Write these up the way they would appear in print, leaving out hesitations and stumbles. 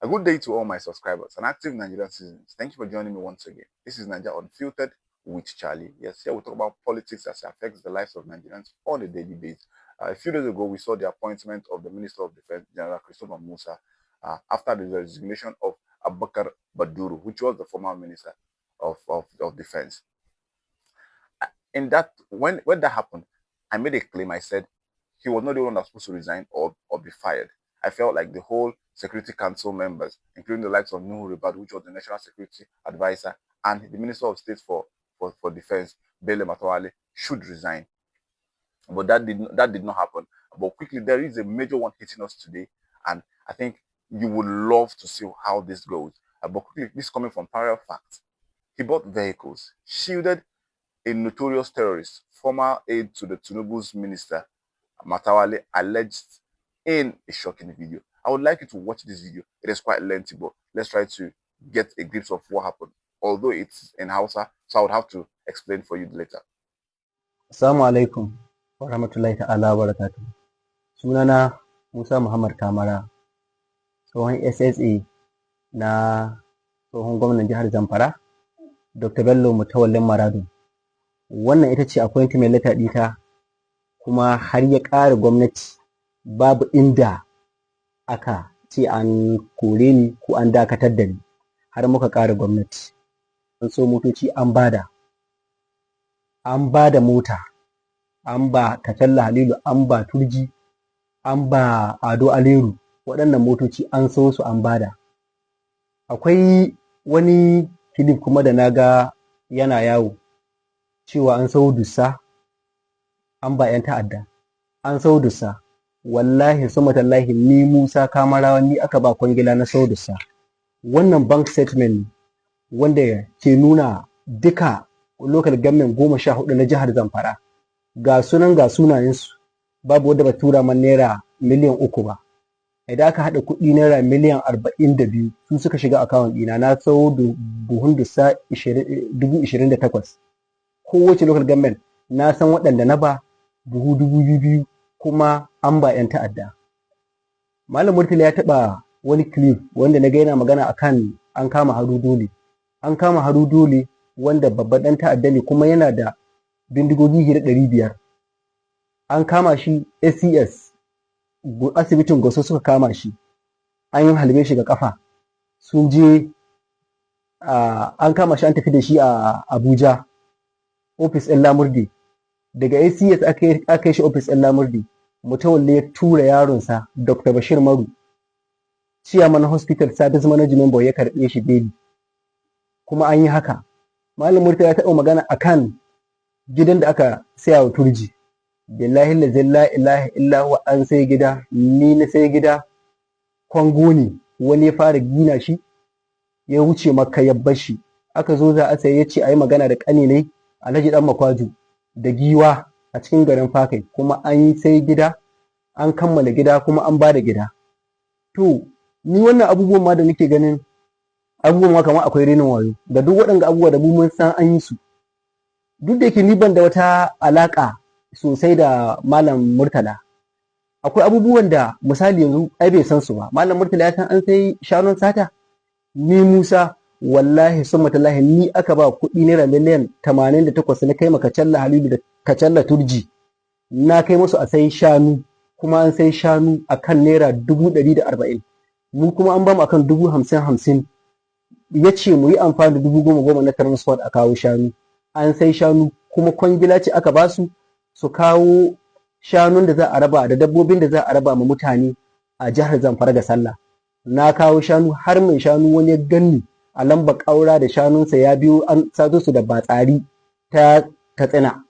A good day to all my subscribers and active Nigerian citizens. Thank you for joining me once again. This is Nigeria Unfiltered with Charlie. Yes, here we talk about politics as it affects the lives of Nigerians on a daily basis. A few days ago, we saw the appointment of the Minister of Defense, General Christopher Musa, after the resignation of Abubakar Baduru, which was the former Minister of Defense. In that, when that happened, I made a claim. I said he was not the one that was supposed to resign or be fired. I felt like the whole Security Council members, including the likes of Nuhu Ribadu, which was the National Security Advisor, and the Minister of State for Defense, Bele Matawale, should resign. But that did not happen. But quickly, there is a major one hitting us today, and I think you would love to see how this goes. But quickly, this is coming from Parallel Facts. He bought vehicles, shielded a notorious terrorist, former aide to the Tinubu's minister, Matawale, alleged in a shocking video. I would like you to watch this video. It is quite lengthy, but let's try to get a glimpse of what happened. Although it's in Hausa, so I would have to explain for you later. Assalamu alaikum wa rahmatullahi ta'ala wa barakatuh. Sunana Musa Muhammad Kamara, tsohon SSA na tsohon gwamnan jihar Zamfara, Dr. Bello Mutawallin Maradu. Wannan ita ce appointment letter ɗita, kuma har ya ƙara gwamnati babu inda aka ce an kore ni ko an dakatar da ni, har muka ƙara gwamnati. An so motoci an bada mota, an ba Katalla Halilu, an ba Turji, an ba Ado Aleru. Waɗannan motoci an so su an bada. Akwai wani kilif kuma da naga yana yawo cewa an sau dussa an ba 'yan ta'adda, an sau dussa. Wallahi sumatallahi ni Musa Kamarawa ni aka ba kwangila na sau dussa. Wannan bank statement wanda ke nuna duka local government 14 na jihar Zamfara, ga sunayensu, babu wadda ba tura man naira miliyan 3 ba. Idan aka haɗa kuɗi naira miliyan 42 su suka shiga akawun ɗina. Na sau buhun dussa 28,000. Kowace local government na san waɗanda na ba buhu 2,000, kuma an ba 'yan ta'adda. Malam Murtala ya taɓa wani clip wanda na ga yana magana akan an kama Haru Dole. An kama Haru Dole wanda babban ɗan ta'adda ne, kuma yana da bindigogi 500. An kama shi SCS asibitin Goso suka kama shi, an yi halbe shi ga kafa. Sun je an kama shi, an tafi da shi a Abuja ofis ɗin Lamurde. Daga ACS aka yi shi ofis ɗin Lamurde. Mutawalle ya tura yaronsa Dr. Bashir Maru, Chairman Hospital Service Management Board, ya karɓe shi beli. Kuma an yi haka. Malam Murtala ya taɓa magana akan gidan da aka saya wa Turji. Billahi la ilaha illa huwa, an sai gida, ni na sai gida. Kwango ne wani ya fara gina shi, ya wuce Makka ya bar shi. Aka zo za a sai, ya ce a yi magana da ƙani ne Alhaji Dan Makwaju da Giwa a cikin garin Fakai. Kuma an yi sai gida, an kammala gida, kuma an ba da gida. To ni wannan abubuwan ma da nake ganin abubuwan ma kamar akwai renin wayo ga duk waɗanda abubuwa da mun san an yi su. Duk da yake ni ban da wata alaƙa sosai da Malam Murtala, akwai abubuwan da misali yanzu ai bai san su ba. Malam Murtala ya san an sai shanun sata. Ni Musa wallahi summatallahi ni aka ba kuɗi naira miliyan 88 na kai maka Katalla Halilu da Katalla Turji. Na kai musu a sai shanu, kuma an sai shanu akan naira 140. Mu kuma an ba mu akan 50,050. Ya ce mu yi amfani da 10,000 na transport a kawo shanu. An sai shanu, kuma kwangila ce aka ba su kawo shanun da za a raba da dabbobin da za a raba ma mutane a jihar Zamfara ga sallah. Na kawo shanu, har mai shanu wani ya ganni a lamba ƙaura da shanunsa ya biyo, an sato su da batsari ta Katsina,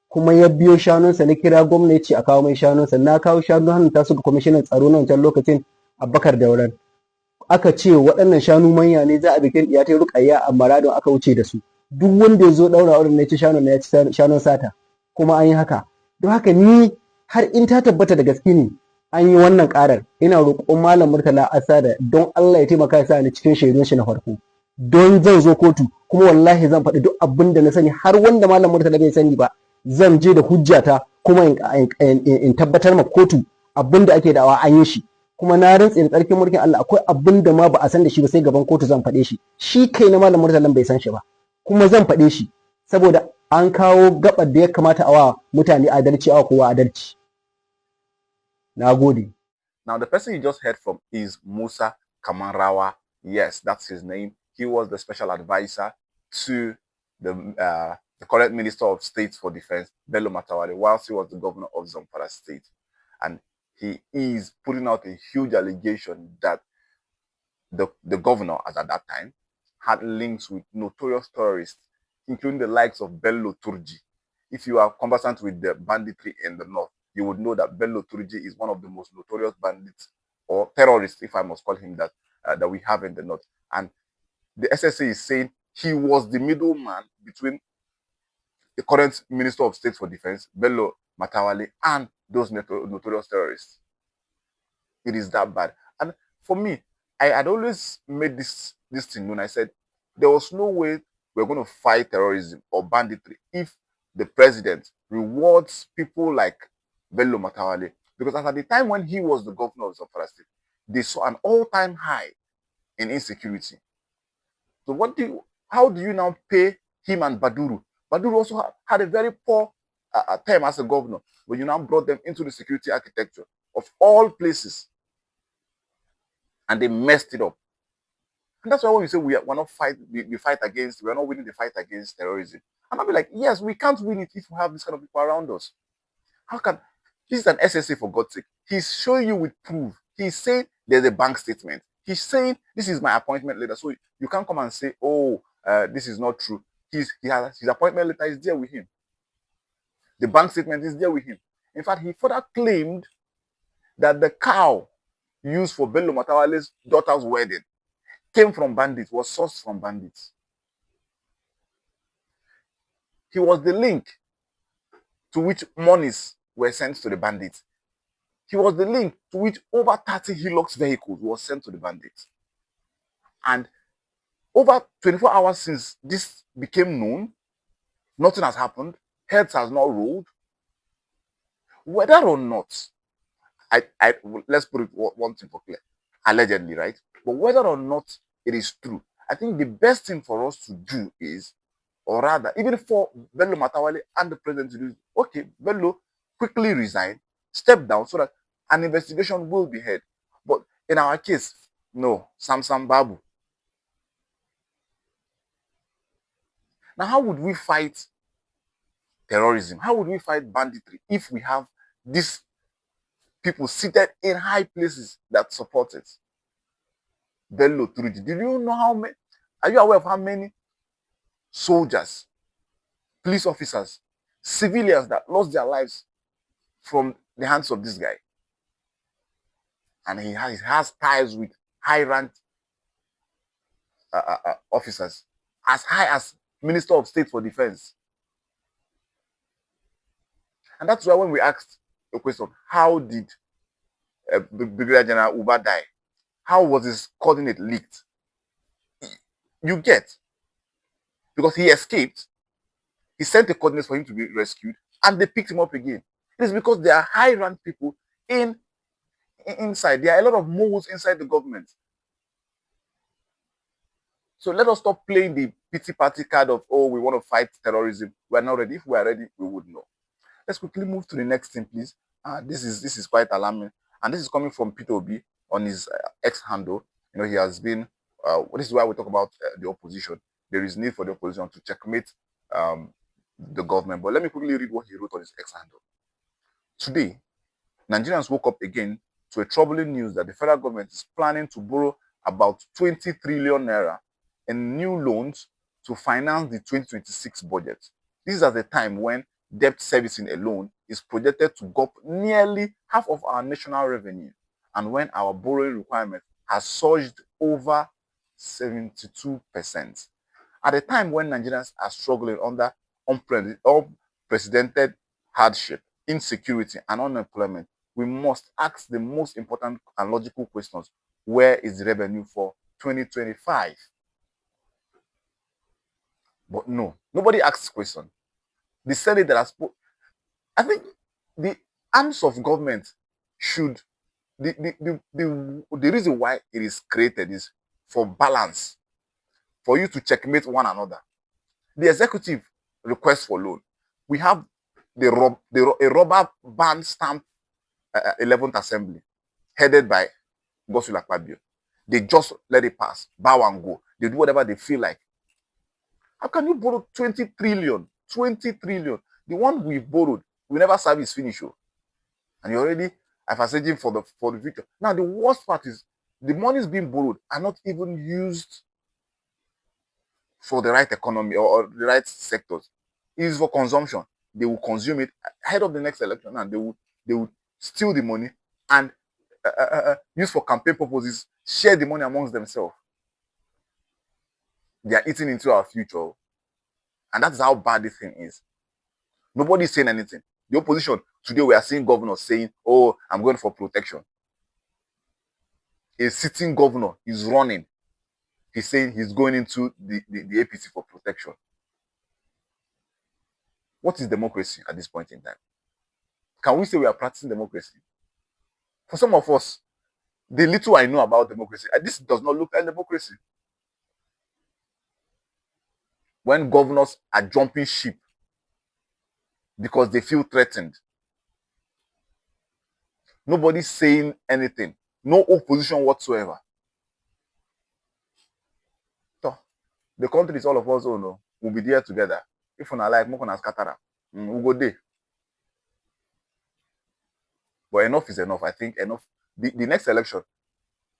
kuma ya biyo shanunsa. Na kira gwamna ya ce a kawo mai shanunsa. Na kawo shanu hannun ta su ga kwamishinan tsaro na wancan lokacin, Abubakar Dauran. Aka ce waɗannan shanu manya ne, za a bikin ɗiya ta Rukayya a Maradon, aka wuce da su. Duk wanda ya zo ɗaura wurin na ci shanun, ya ci shanun sata. Kuma an yi haka. Don haka ni har in ta tabbata da gaske ne an yi wannan ƙarar, ina roƙon Malam Murtala Asada don Allah ya taimaka ya sa ni cikin shaidun shi na farko. Don zan zo kotu, kuma wallahi zan faɗi duk abin da na sani, har wanda Malam Murtala bai sani ba zan je da hujjata, kuma in tabbatar ma kotu abin da ake da'awa an yi shi. kuma na rantse da tsarkin mulkin Allah akwai abin da ma ba a san da shi ba sai gaban kotu zan faɗe shi, shi kai na malam Murtalan bai san shi ba, kuma zan faɗe shi saboda an kawo gabar da ya kamata a wa mutane adalci, a kowa adalci. Na gode. Now, the person you just heard from is Musa Kamarawa. Yes, that's his name. He was the special advisor to the current Minister of State for Defense, Bello Matawale, whilst he was the governor of Zamfara State. And he is putting out a huge allegation that the governor, as at that time, had links with notorious terrorists, including the likes of Bello Turji. If you are conversant with the banditry in the north, you would know that Bello Turji is one of the most notorious bandits or terrorists, if I must call him that, that we have in the north. And the SSA is saying he was the middleman between the current Minister of State for Defense, Bello Matawale, and those notorious terrorists. It is that bad. And for me, I had always made this thing known. I said there was no way we're going to fight terrorism or banditry if the president rewards people like Bello Matawale, because at the time when he was the governor of Zamfara State, they saw an all-time high in insecurity. So how do you now pay him and Baduru? Baduru also had a very poor term as a governor, but you now brought them into the security architecture of all places, and they messed it up. And that's why when we say we're not winning the fight against terrorism. And I'll be like, yes, we can't win it if we have this kind of people around us. How can this is an SSA, for God's sake? He's showing you with proof. He's saying there's a bank statement. He's saying this is my appointment letter. So you can't come and say, oh, this is not true. His appointment letter is there with him. The bank statement is there with him. In fact, he further claimed that the cow used for Bello Matawale's daughter's wedding came from Bandit, was sourced from bandits. He was the link to which monies were sent to the bandits. He was the link to which over 30 Hilux vehicles were sent to the bandits. And over 24 hours since this became known, nothing has happened. Heads has not rolled. Whether or not, let's put it one thing for clear, allegedly, right? But whether or not it is true, I think the best thing for us to do is, or rather, even for Bello Matawale and the president to do, okay, Bello, quickly resign, step down so that an investigation will be held. But in our case, no, Samsam Babu. Now, how would we fight terrorism? How would we fight banditry if we have these people seated in high places that support it? Bello Turji, did you know how many? Are you aware of how many soldiers, police officers, civilians that lost their lives from the hands of this guy? And he has ties with high-ranked officers, as high as Minister of State for Defense. And that's why when we asked the question, how did Brigadier General Uba die? How was his coordinate leaked? You get, because he escaped, he sent the coordinates for him to be rescued, and they picked him up again. It is because there are high-ranked people inside. There are a lot of moles inside the government. So let us stop playing the pity party card of, oh, we want to fight terrorism. We're not ready. If we are ready, we would know. Let's quickly move to the next thing, please. This is quite alarming, and this is coming from Peter Obi on his X handle. You know, he has been. This is why we talk about the opposition. There is need for the opposition to checkmate the government. But let me quickly read what he wrote on his X handle. Today, Nigerians woke up again to a troubling news that the federal government is planning to borrow about 20 trillion naira in new loans to finance the 2026 budget. This is at a time when debt servicing alone is projected to go up nearly half of our national revenue, and when our borrowing requirement has surged over 72%. At a time when Nigerians are struggling under unprecedented hardship, insecurity, and unemployment, we must ask the most important and logical questions. Where is the revenue for 2025? But no, nobody asks question. The Senate that has put, I think the arms of government should the reason why it is created is for balance, for you to checkmate one another. The executive request for loan. We have a rubber band stamp 11th Assembly, headed by Godswill Akpabio. They just let it pass, bow and go. They do whatever they feel like. How can you borrow 20 trillion? 20 trillion. The one we've borrowed, we never service finish. Oh. And you're already advertising for the future. Now, the worst part is the monies being borrowed are not even used for the right economy or the right sectors. It is for consumption. They will consume it ahead of the next election, and they will steal the money and use for campaign purposes, share the money amongst themselves. They are eating into our future, and that is how bad this thing is. Nobody is saying anything. The opposition today, we are seeing governors saying, "Oh, I'm going for protection." A sitting governor is running. He's saying he's going into the APC for protection. What is democracy at this point in time? Can we say we are practicing democracy? For some of us, the little I know about democracy, this does not look like democracy. When governors are jumping ship because they feel threatened, nobody's saying anything, no opposition whatsoever. So, the country is all of us, no, we'll be there together. If we like, we're gonna scatter, we'll go there. But enough is enough. I think enough. The next election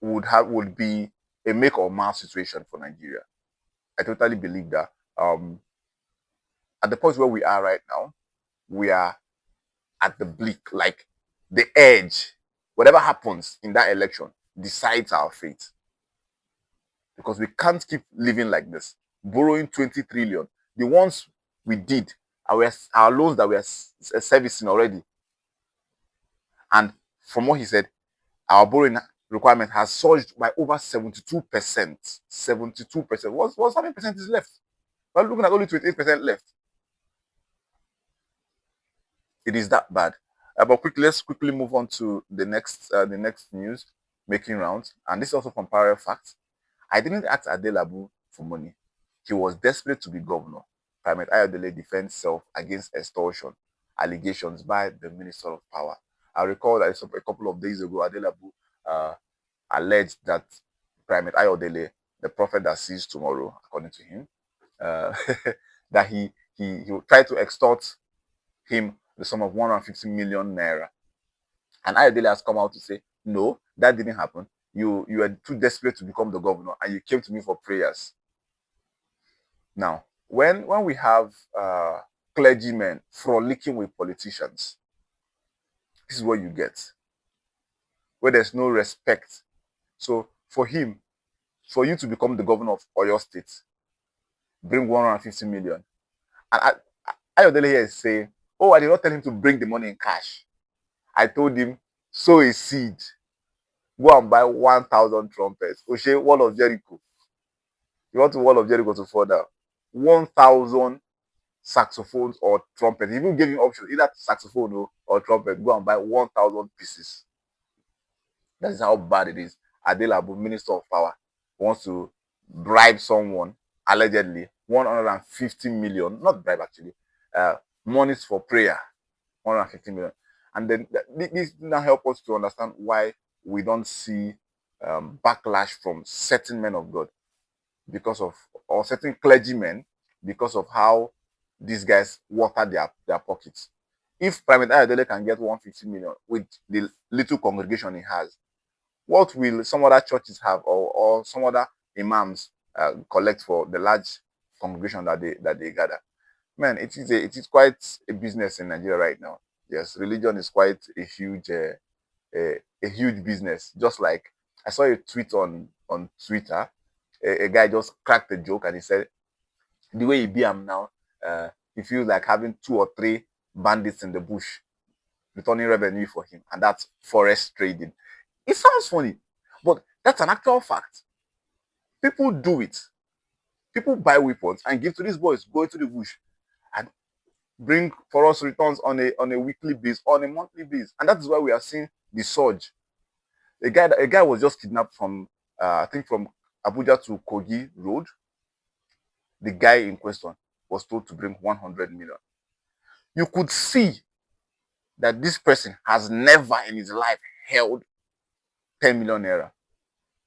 would be a make or match situation for Nigeria. I totally believe that. At the point where we are right now, we are at the bleak, like the edge. Whatever happens in that election decides our fate. Because we can't keep living like this, borrowing 20 trillion. The ones we did, our loans that we are servicing already. And from what he said, our borrowing requirement has surged by over 72%. 72%. What's how many percent is left? We're looking at only 28% left. It is that bad. But let's quickly move on to the next news making rounds. And this is also from Parallel Facts. I didn't ask Adelabu for money. He was desperate to be governor. Primate Ayodele defends self against extortion allegations by the Minister of Power. I recall that a couple of days ago, Adelabu alleged that Primate Ayodele, the prophet that sees tomorrow, according to him, that he tried to extort him the sum of 150 million naira. And Ayodele has come out to say, no, that didn't happen. You were too desperate to become the governor, and you came to me for prayers. Now, when we have clergymen frolicking with politicians, this is what you get, where there's no respect. So for him, for you to become the governor of Oyo State, bring 150 million. And Ayodele here is saying, oh, I did not tell him to bring the money in cash. I told him, sow a seed. Go and buy 1,000 trumpets. Oshe, Wall of Jericho. You want the Wall of Jericho to fall down? 1,000 saxophones or trumpets. He even gave him options, either saxophone or trumpet. Go and buy 1,000 pieces. That is how bad it is. Adelabu, Minister of Power, wants to bribe someone, allegedly, 150 million, not bribe actually, monies for prayer, 150 million. And then this now help us to understand why we don't see backlash from certain men of God or certain clergymen because of how these guys water their pockets. If Primate Ayodele can get 150 million with the little congregation he has, what will some other churches have or some other imams collect for the large congregation that they gather? Man, it is quite a business in Nigeria right now. Yes, religion is quite a huge business. Just like I saw a tweet on Twitter, a guy just cracked a joke and he said, the way he be him now, he feels like having 2 or 3 bandits in the bush returning revenue for him, and that's forest trading. It sounds funny, but that's an actual fact. People do it. People buy weapons and give to these boys, go into the bush and bring for us returns on a weekly basis, on a monthly basis. And that is why we are seeing the surge. A guy was just kidnapped from I think from Abuja to Kogi Road. The guy in question was told to bring 100 million. You could see that this person has never in his life held 10 million naira.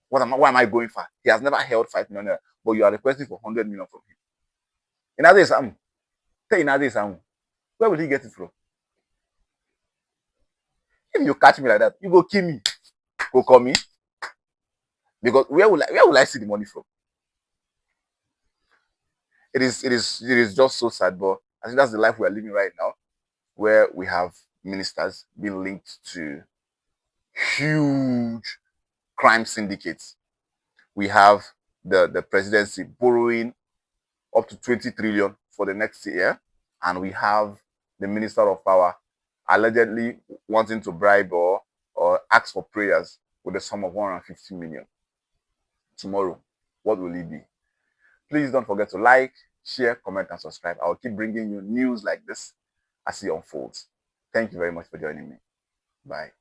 Why am I going for? He has never held 5 million naira, but you are requesting for 100 million from him. Inade Samu. Tell Inade Samu. Where will he get it from? If you catch me like that, you go kill me. Go call me. Because where will I see the money from? It is just so sad, but I think that's the life we are living right now, where we have ministers being linked to huge crime syndicates. We have the presidency borrowing up to 20 trillion for the next year, and we have the minister of power allegedly wanting to bribe or ask for prayers with a sum of 150 million. Tomorrow, what will it be? Please don't forget to like, share, comment, and subscribe. I will keep bringing you news like this as it unfolds. Thank you very much for joining me. Bye.